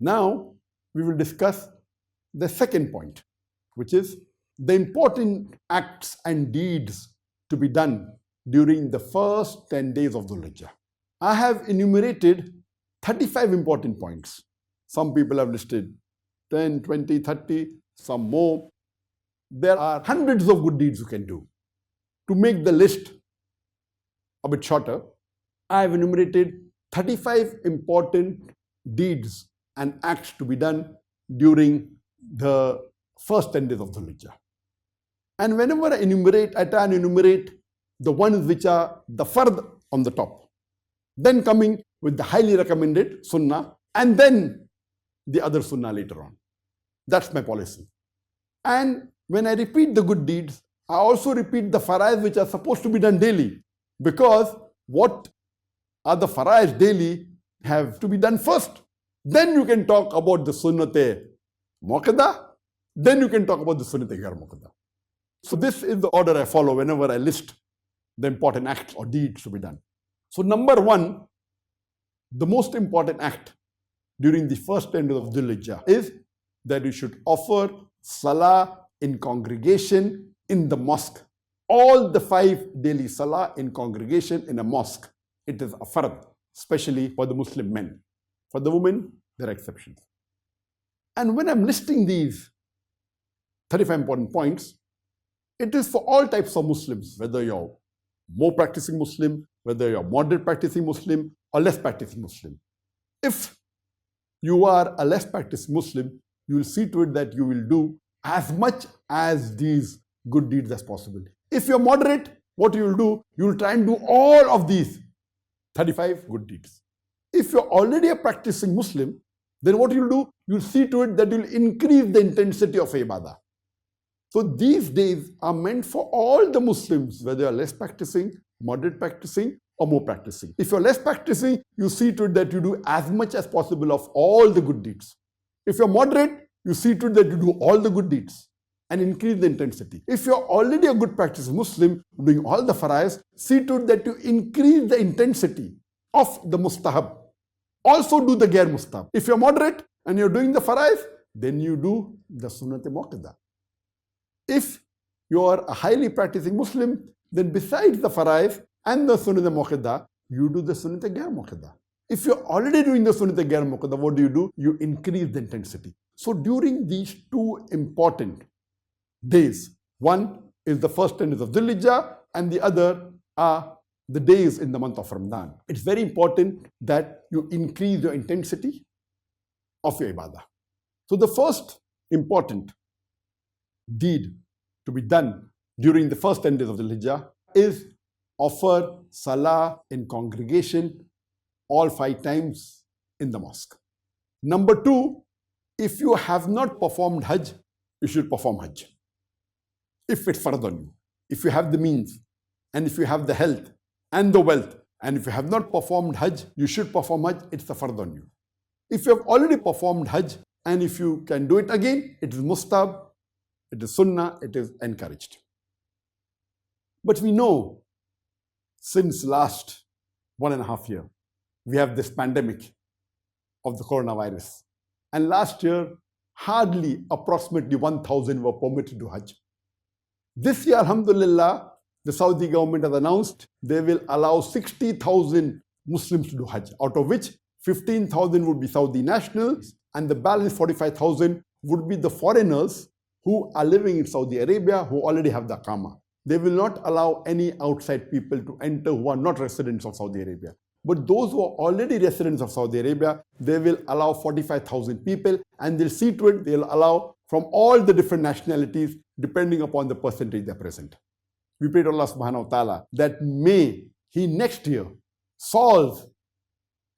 Now, we will discuss the second point, which is the important acts and deeds to be done during the first 10 days of Dhul Hijjah. I have enumerated 35 important points. Some people have listed 10, 20, 30, some more. There are hundreds of good deeds you can do. To make the list a bit shorter, I have enumerated 35 important deeds and acts to be done during the first 10 days of Dhul Hijjah. And whenever I enumerate, I try and enumerate the ones which are the fard on the top, then coming with the highly recommended sunnah, and then the other sunnah later on. That's my policy. And when I repeat the good deeds, I also repeat the faraiz which are supposed to be done daily, because what are the faraiz daily have to be done first. Then you can talk about the sunnat-e muakkada, then you can talk about the sunnat-e ghair muakkada. So this is the order I follow whenever I list the important acts or deeds to be done. So number one, the most important act during the first 10 days of Dhul Hijjah is that you should offer Salah in congregation in the mosque. All the 5 daily Salah in congregation in a mosque. It is a fard, especially for the Muslim men. For the women, there are exceptions. And when I'm listing these 35 important points, it is for all types of Muslims, whether you're more practicing Muslim, whether you're moderate practicing Muslim or less practicing Muslim. If you are a less practicing Muslim, you will see to it that you will do as much as these good deeds as possible. If you're moderate, what you will do, you will try and do all of these 35 good deeds. If you're already a practicing Muslim, then what you'll do, you'll see to it that you'll increase the intensity of ibadah. So these days are meant for all the Muslims, whether you're less practicing, moderate practicing, or more practicing. If you're less practicing, you see to it that you do as much as possible of all the good deeds. If you're moderate, you see to it that you do all the good deeds and increase the intensity. If you're already a good practicing Muslim, doing all the faraiz, see to it that you increase the intensity of the mustahab. Also do the ghair mustahab. If you're moderate and you're doing the faraiz, then you do the sunnat-e muakkada. If you are a highly practicing Muslim, then besides the faraiz and the sunnat-e muakkada, you do the sunnat-e ghair muakkada. If you're already doing the sunnat-e ghair muakkada, what do? You increase the intensity. So during these 2 important days, one is the first 10 days of Dhul Hijjah and the other are the days in the month of Ramadan. It's very important that you increase your intensity of your ibadah. So the first important deed to be done during the first 10 days of Dhul Hijjah is offer Salah in congregation all 5 times in the mosque. Number 2, if you have not performed Hajj, you should perform Hajj. If it's fard on you, if you have the means, and if you have the health and the wealth, and if you have not performed Hajj, you should perform Hajj, it's a fard on you. If you have already performed Hajj, and if you can do it again, it is mustahab, it is sunnah, it is encouraged. But we know since last 1.5 years, we have this pandemic of the coronavirus. And last year, hardly approximately 1,000 were permitted to Hajj. This year, alhamdulillah, the Saudi government has announced they will allow 60,000 Muslims to do Hajj, out of which 15,000 would be Saudi nationals and the balance 45,000 would be the foreigners who are living in Saudi Arabia who already have the Aqama. They will not allow any outside people to enter who are not residents of Saudi Arabia. But those who are already residents of Saudi Arabia, they will allow 45,000 people and they'll see to it they'll allow from all the different nationalities depending upon the percentage they're present. We pray to Allah subhanahu wa ta'ala that may He next year solve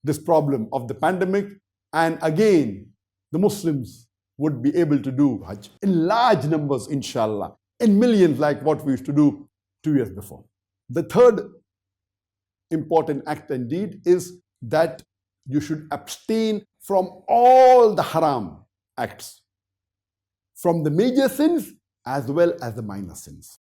this problem of the pandemic and again the Muslims would be able to do Hajj in large numbers, inshallah, in millions like what we used to do 2 years before. The third important act and deed is that you should abstain from all the haram acts, from the major sins as well as the minor sins.